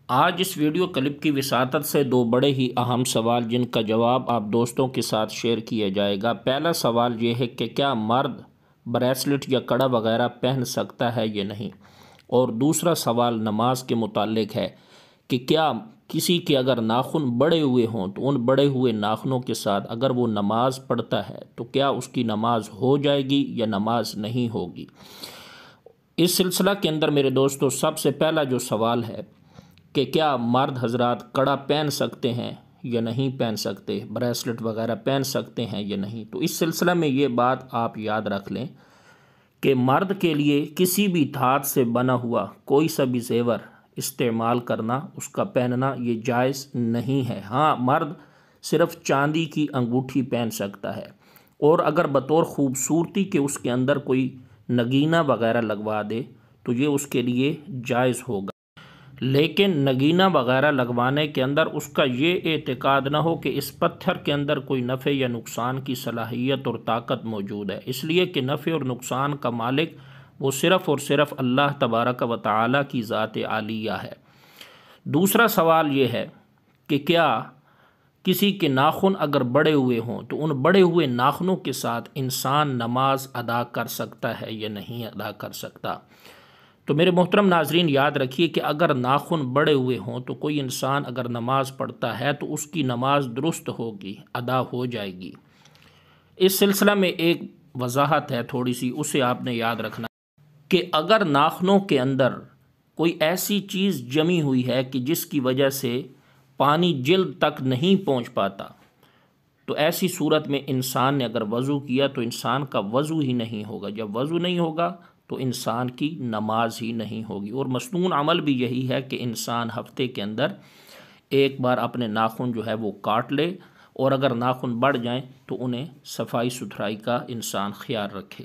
آج اس video clip کی وساطت سے دو بڑے ہی اہم سوال جن کا جواب آپ دوستوں کے ساتھ شیئر کیا جائے گا۔ پہلا سوال یہ ہے کہ کیا مرد بریسلٹ یا کڑا وغیرہ پہن سکتا ہے یا نہیں، اور دوسرا سوال نماز کے متعلق ہے کہ کیا کسی کے اگر ناخن بڑے ہوئے ہوں تو ان بڑے ہوئے ناخنوں کے ساتھ اگر وہ نماز پڑھتا ہے تو کیا اس کی نماز ہو جائے گی یا نماز نہیں ہوگی۔ اس سلسلہ کے اندر میرے دوستو سب سے پہلا جو سوال ہے کہ کیا مرد حضرات کڑا پہن سکتے ہیں یا نہیں پہن سکتے، بریسلٹ وغیرہ پہن سکتے ہیں یا نہیں۔ تو اس سلسلہ میں یہ بات آپ یاد رکھ لیں کہ مرد کے لیے کسی بھی دھات سے بنا ہوا کوئی سا بھی زیور استعمال کرنا، اس کا پہننا یہ جائز نہیں ہے۔ ہاں، مرد صرف چاندی کی انگوٹھی پہن سکتا ہے، اور اگر بطور خوبصورتی کے اس کے اندر کوئی نگینہ وغیرہ لگوا دے تو یہ اس کے لیے جائز ہوگا، لیکن نگینہ وغیرہ لگوانے کے اندر اس کا یہ اعتقاد نہ ہو کہ اس پتھر کے اندر کوئی نفع یا نقصان کی صلاحیت اور طاقت موجود ہے، اس لیے کہ نفع اور نقصان کا مالک وہ صرف اور صرف اللہ تبارک و تعالی کی ذات عالیہ ہے۔ دوسرا سوال یہ ہے کہ کیا کسی کے ناخن اگر بڑے ہوئے ہوں تو ان بڑے ہوئے ناخنوں کے ساتھ انسان نماز ادا کر سکتا ہے یا نہیں ادا کر سکتا۔ تو میرے محترم ناظرین یاد رکھیے کہ اگر ناخن بڑے ہوئے ہوں تو کوئی انسان اگر نماز پڑھتا ہے تو اس کی نماز درست ہوگی، ادا ہو جائے گی۔ اس سلسلہ میں ایک وضاحت ہے تھوڑی سی، اسے آپ نے یاد رکھنا کہ اگر ناخنوں کے اندر کوئی ایسی چیز جمی ہوئی ہے کہ جس کی وجہ سے پانی جلد تک نہیں پہنچ پاتا، تو ایسی صورت میں انسان نے اگر وضو کیا تو انسان کا وضو ہی نہیں ہوگا۔ جب وضو نہیں ہوگا تو انسان کی نماز ہی نہیں ہوگی۔ اور مسنون عمل بھی یہی ہے کہ انسان ہفتے کے اندر ایک بار اپنے ناخن جو ہے وہ کاٹ لے، اور اگر ناخن بڑھ جائیں تو انہیں صفائی ستھرائی کا انسان خیال رکھے۔